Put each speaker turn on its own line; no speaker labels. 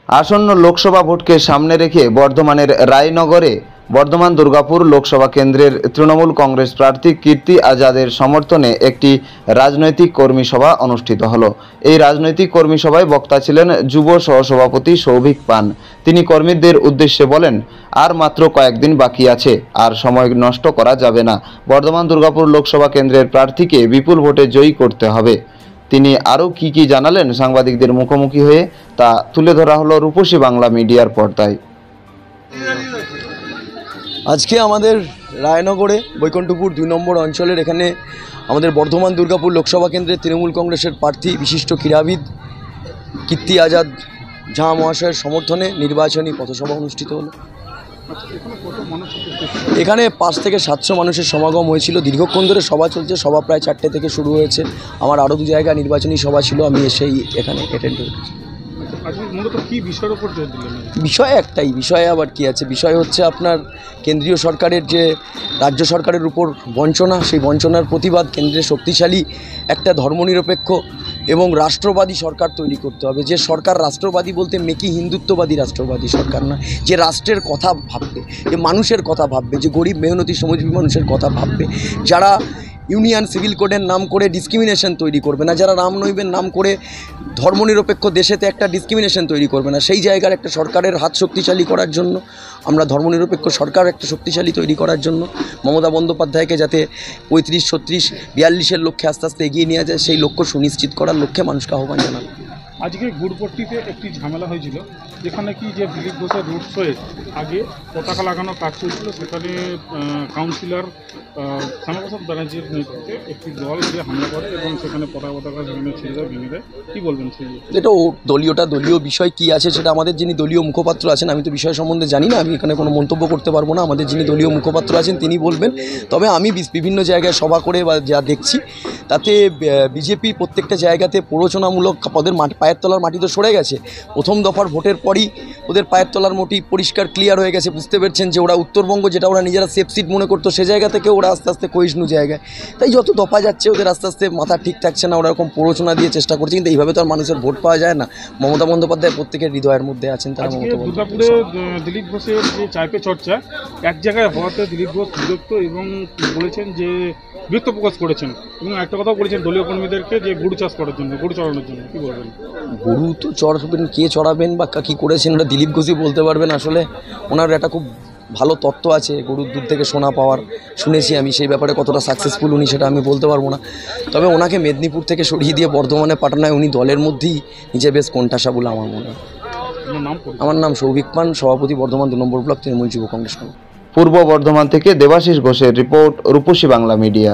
আসন্ন লোকসভা ভোটকে সামনে রেখে বর্ধমানের রায়নগরে বর্ধমান দুর্গাপুর লোকসভা কেন্দ্রের তৃণমূল কংগ্রেস প্রার্থী কীর্তি আজাদের সমর্থনে একটি রাজনৈতিক কর্মী সভা অনুষ্ঠিত হলো। এই রাজনৈতিক কর্মী সভায় বক্তা ছিলেন যুব সহসভাপতি সৌভিক পান। তিনি কর্মীদের উদ্দেশ্যে বলেন, আর মাত্র কয়েকদিন বাকি আছে, আর সময় নষ্ট করা যাবে না। বর্ধমান দুর্গাপুর লোকসভা কেন্দ্রের প্রার্থীকে বিপুল ভোটে জয়ী করতে হবে। তিনি আরও কি জানালেন সাংবাদিকদের মুখোমুখি হয়ে তা তুলে ধরা হলো রূপসী বাংলা মিডিয়ার পর্দায়।
আজকে আমাদের রায়নগরে বৈকুণ্ঠপুর 2 নম্বর অঞ্চলের এখানে আমাদের বর্ধমান দুর্গাপুর লোকসভা কেন্দ্রের তৃণমূল কংগ্রেসের প্রার্থী বিশিষ্ট ক্রীড়াবিদ কীর্তি আজাদ ঝা মহাশয়ের সমর্থনে নির্বাচনী পথসভা অনুষ্ঠিত হলো। এখানে 5 থেকে 700 মানুষের সমাগম হয়েছিল। দীর্ঘক্ষণ ধরে সভা চলছে, সভা প্রায় 4টে থেকে শুরু হয়েছে। আমার আরও 2 জায়গায় নির্বাচনী সভা ছিল, আমি এসেই এখানে অ্যাটেন্ড করেছি। বিষয় একটাই, বিষয় আবার কি আছে, বিষয় হচ্ছে আপনার কেন্দ্রীয় সরকারের যে রাজ্য সরকারের উপর বঞ্চনা, সেই বঞ্চনার প্রতিবাদ। কেন্দ্রে শক্তিশালী একটা ধর্মনিরপেক্ষ এবং রাষ্ট্রবাদী সরকার তৈরি করতে হবে। যে সরকার রাষ্ট্রবাদী বলতে মেকি হিন্দুত্ববাদী রাষ্ট্রবাদী সরকার নয়, যে রাষ্ট্রের কথা ভাববে, যে মানুষের কথা ভাববে, যে গরিব মেহনতি শ্রমজীবী মানুষের কথা ভাববে, যারা ইউনিয়ন সিভিল কোডের নাম করে ডিসক্রিমিনেশন তৈরি করবে না, যারা রামনৈবের নাম করে ধর্মনিরপেক্ষ দেশেতে একটা ডিসক্রিমিনেশন তৈরি করবে না, সেই জায়গার একটা সরকারের হাত শক্তিশালী করার জন্য, আমরা ধর্মনিরপেক্ষ সরকার একটা শক্তিশালী তৈরি করার জন্য মমতা বন্দ্যোপাধ্যায়কে যাতে 35, 36, 42-এর লক্ষ্যে আস্তে আস্তে এগিয়ে নিয়ে যায়, সেই লক্ষ্য সুনিশ্চিত করার লক্ষ্যে মানুষকে আহ্বান জানাবো।
আজকে গুড়পট্টিতে একটি ঝামেলা হয়েছিল, যেখানে কি যে দিলীপ ঘোষের রোড শোয়ে আগে পতাকা লাগানোর কাজ চলছিল। সেখানে কাউন্সিলর শ্যামাপ্রসাদ ব্যানার্জির নেতৃত্বে একটি দল যে হামলা করে এবং সেখানে পতাকা ভেঙে দেয়। কী বলবেন সেই?
এটা দলীয় বিষয় কি আছে সেটা আমাদের যিনি দলীয় মুখপাত্র আছেন, আমি তো বিষয় সম্বন্ধে জানি না, আমি এখানে কোনো মন্তব্য করতে পারবো না। আমাদের যিনি দলীয় মুখপাত্র আছেন তিনি বলবেন। তবে আমি বিভিন্ন জায়গায় সভা করে বা যা দেখছি তাতে বিজেপি প্রত্যেকটা জায়গাতে প্ররোচনামূলক পদের পায়ের তলার মাটি তো সরে গেছে। প্রথম দফার ভোটের পরই ওদের পায়ের তলার মাটি পরিষ্কার ক্লিয়ার হয়ে গেছে। বুঝতে পারছেন যে ওরা উত্তরবঙ্গ, যেটা ওরা নিজেরা সেফ সিট মনে করতো, সে জায়গা থেকে ওরা আস্তে আস্তে ক্ষয়িষ্ণু জায়গায়। তাই যত দফা যাচ্ছে ওদের আস্তে আস্তে মাথা ঠিক থাকছে না, ওরা এরকম প্ররোচনা দিয়ে চেষ্টা করছে। কিন্তু এইভাবে তো আর মানুষের ভোট পাওয়া যায় না। মমতা বন্দ্যোপাধ্যায় প্রত্যেকের হৃদয়ের মধ্যে আছেন। তারা
দুর্গাপুরে দিলীপ ঘোষের যে চাইপে চর্চা এক জায়গায় হওয়াতে দিলীপ ঘোষ বিরক্ত এবং বলেছেন যে বিরক্ত প্রকাশ করেছেন, এবং একটা কথাও বলেছেন দলীয় কর্মীদেরকে যে গরু চাষ করার জন্য, গরু চড়ানোর জন্য। কী বলবেন?
গরু তো চড়াবেন, কে চড়াবেন বা কী করেছেন ওটা দিলীপ ঘোষই বলতে পারবেন। আসলে ওনার একটা খুব ভালো তত্ত্ব আছে গরুর দুধ থেকে সোনা পাওয়ার, শুনেছি আমি। সেই ব্যাপারে কতটা সাকসেসফুল উনি সেটা আমি বলতে পারবো না। তবে ওনাকে মেদিনীপুর থেকে সরিয়ে দিয়ে বর্ধমানে পাঠানোয় উনি দলের মধ্যেই নিজে বেশ কোণঠাসা বলে আমার মনে হয়। আমার নাম সৌভিক পান, সভাপতি বর্ধমান 2 নম্বর ব্লক তৃণমূল যুব কংগ্রেস।
পূর্ব বর্ধমান থেকে দেবাশিস ঘোষের রিপোর্ট, রূপসী বাংলা মিডিয়া।